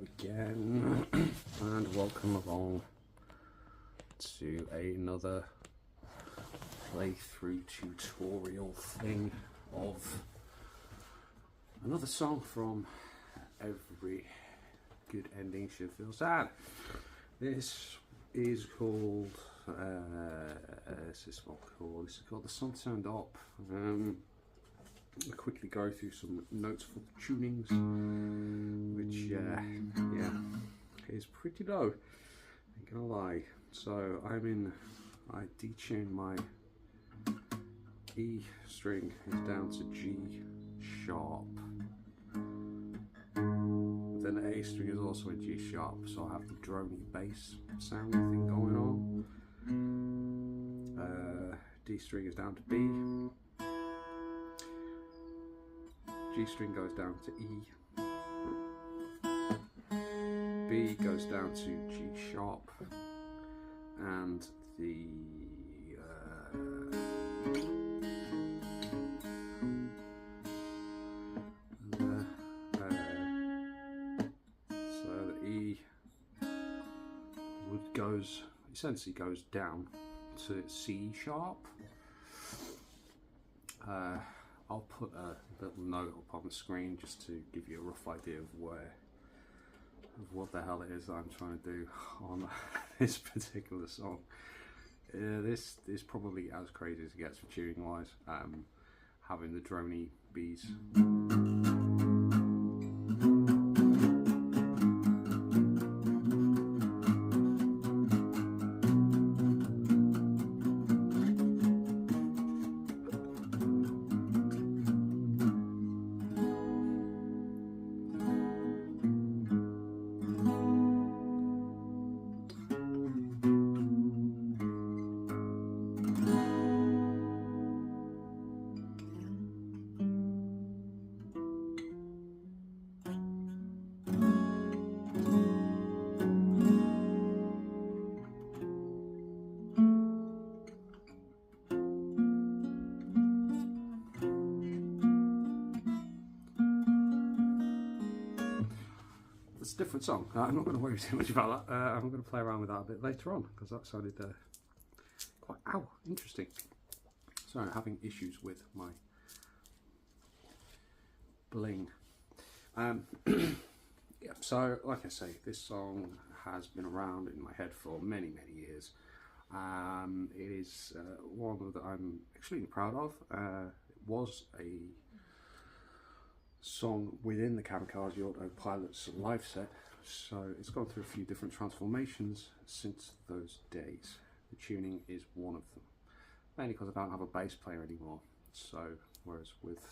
again, and welcome along to another playthrough tutorial thing of another song from Every Good Ending Should Feel Sad. This is called this is called The Sun Turned Up. I'll quickly go through some notes for the tunings, which yeah, is pretty low, ain't gonna lie. So I detune my E string is down to G sharp, then the A string is also in G sharp, so I have the droney bass sound thing going on. D string is down to B, G string goes down to E, B goes down to G sharp, and the E essentially goes down to C sharp. I'll put a little note up on the screen just to give you a rough idea of what the hell it is that I'm trying to do on this particular song. This is probably as crazy as it gets for tuning wise, having the droney B's. It's a different song. I'm not going to worry too much about that. I'm going to play around with that a bit later on because that sounded quite interesting. Sorry, I'm having issues with my bling. Yeah, so like I say, this song has been around in my head for many years. It is one that I'm extremely proud of. It was a song within the Kamikaze Autopilot's live set, so it's gone through a few different transformations since those days. The tuning is one of them, mainly because I don't have a bass player anymore. So whereas with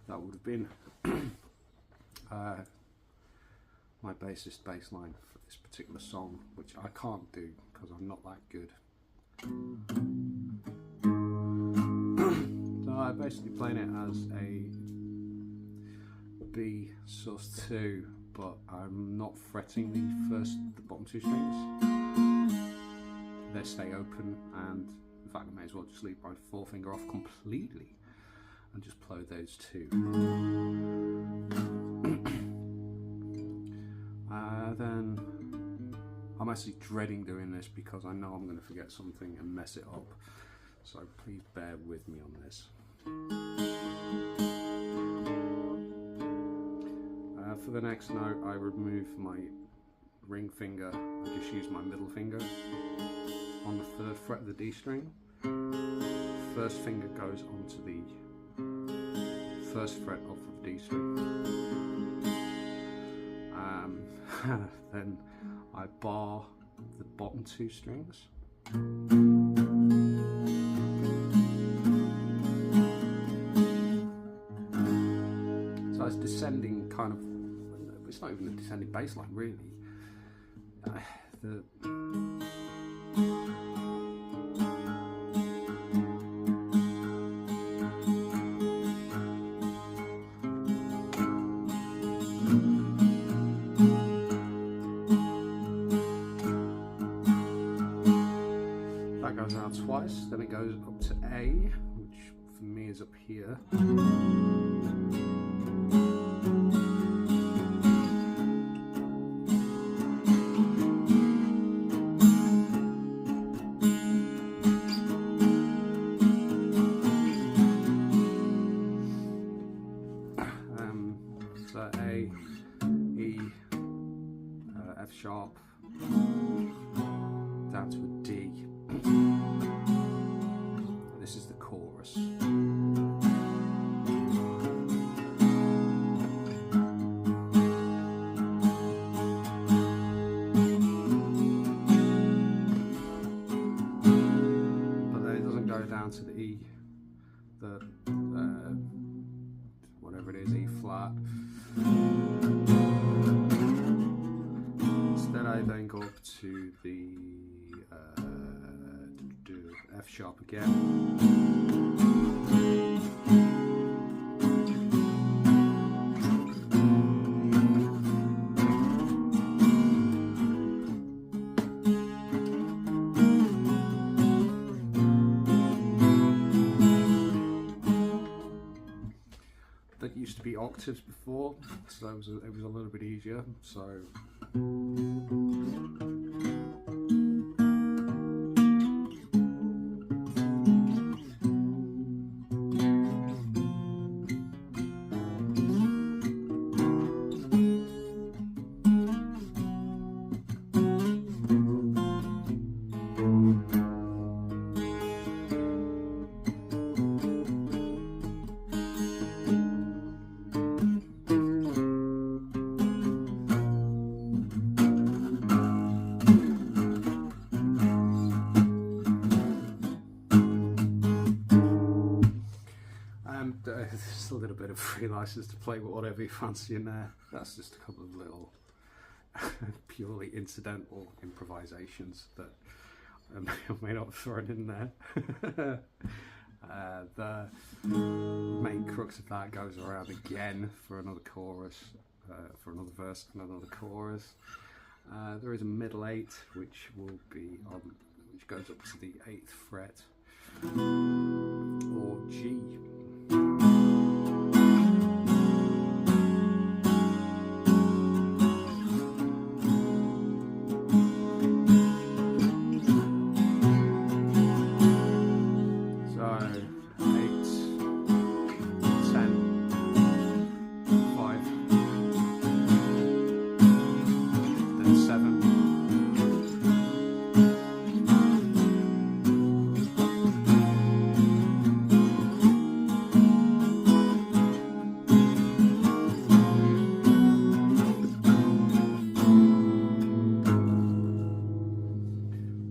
that would have been my bassist bass line for this particular song, which I can't do because I'm not that good. So I'm basically playing it as a B sus2, but I'm not fretting the bottom two strings. They stay open, and in fact I may as well just leave my forefinger off completely and just play those two. Then I'm actually dreading doing this because I know I'm going to forget something and mess it up, so please bear with me on this. For the next note, I remove my ring finger and just use my middle finger on the 3rd fret of the D string. First finger goes onto the 1st fret of the D string. Then I bar the bottom two strings. So it's descending kind of, it's not even a descending bass line really. goes up to A, which for me is up here. So A, E, F sharp, down to a D. This is the chorus. But then it doesn't go down to the E, the whatever it is, E flat. Instead I then go up to the F sharp again. That used to be octaves before, so it was a little bit easier. So there's a little bit of free license to play with whatever you fancy in there. That's just a couple of little purely incidental improvisations that I may or may not have thrown in there. The main crux of that goes around again for another chorus, for another verse and another chorus. There is a middle 8 which will be on, which goes up to the 8th fret or G.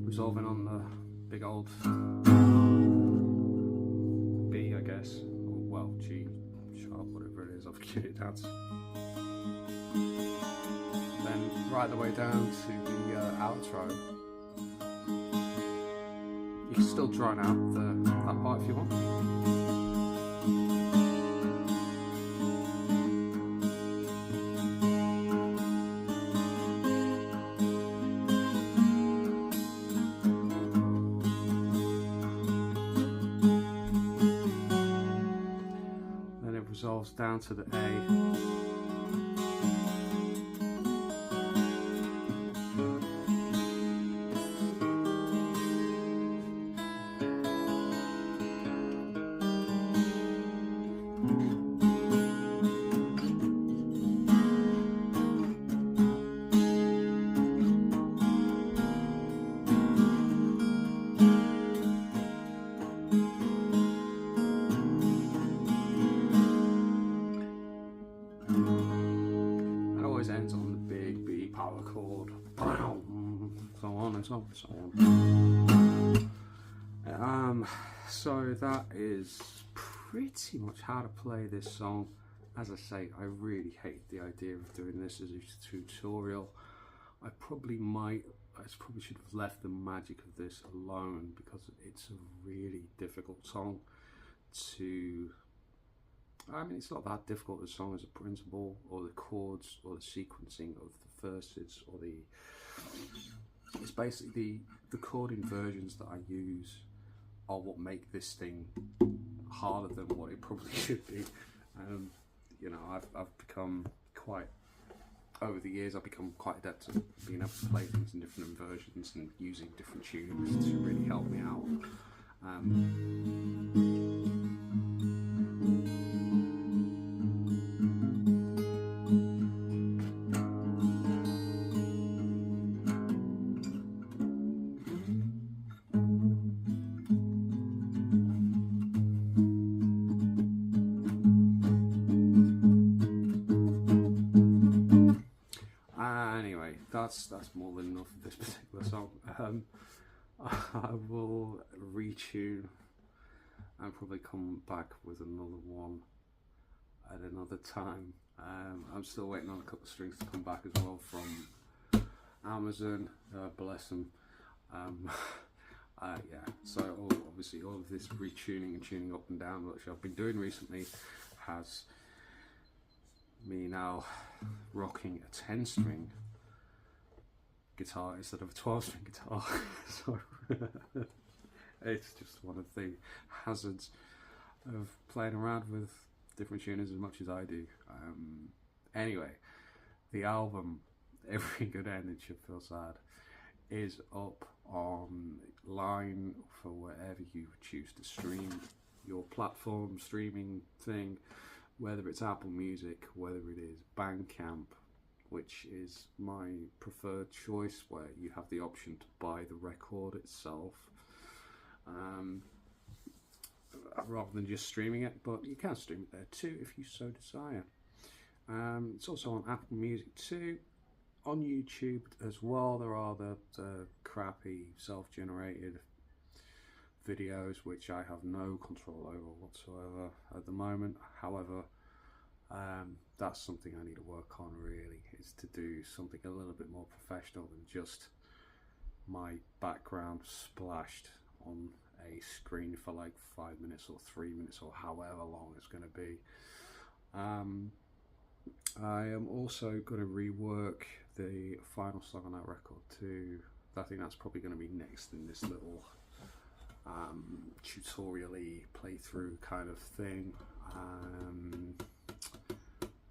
Resolving on the big old B, I guess, or well, G sharp, whatever it is, I've cued it down to. Then right the way down to the outro. You can still drown out that part if you want. Resolves down to the A. Ends on the big B power chord, so on and so on and so on. So that is pretty much how to play this song. As I say, I really hate the idea of doing this as a tutorial. I probably should have left the magic of this alone, because it's a really difficult song to, I mean, it's not that difficult a song as a principle, or the chords, or the sequencing of the verses, or it's basically the chord inversions that I use are what make this thing harder than what it probably should be. You know, I've become quite, over the years, I've become quite adept at being able to play things in different versions and using different tunings to really help me out. Anyway, that's more than enough of this particular song. I will retune and probably come back with another one at another time. I'm still waiting on a couple of strings to come back as well from Amazon, bless them. Yeah, so obviously all of this retuning and tuning up and down, which I've been doing recently, has me now rocking a 10-string guitar instead of a 12-string guitar. So it's just one of the hazards of playing around with different tuners as much as I do. Anyway, the album Every Good Ending Should Feel Sad is up online for wherever you choose to stream your platform streaming thing, whether it's Apple Music, whether it is Bandcamp, which is my preferred choice, where you have the option to buy the record itself rather than just streaming it, but you can stream it there too if you so desire. It's also on Apple Music too. On YouTube as well, there are the crappy self-generated videos which I have no control over whatsoever at the moment. However, that's something I need to work on, really, is to do something a little bit more professional than just my background splashed on a screen for like 5 minutes or 3 minutes or however long it's going to be. I am also going to rework the final song on that record too. I think that's probably going to be next in this little tutorial-y playthrough kind of thing,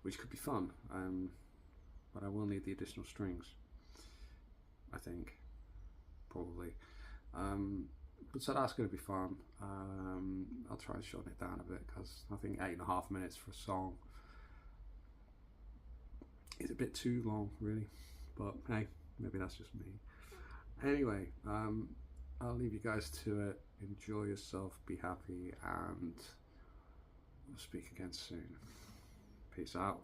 which could be fun, but I will need the additional strings, I think, probably. But so that's going to be fun. I'll try and shorten it down a bit, because I think 8.5 minutes for a song is a bit too long, really. But hey, maybe that's just me. Anyway, I'll leave you guys to it. Enjoy yourself, be happy, and we'll speak again soon. Peace out.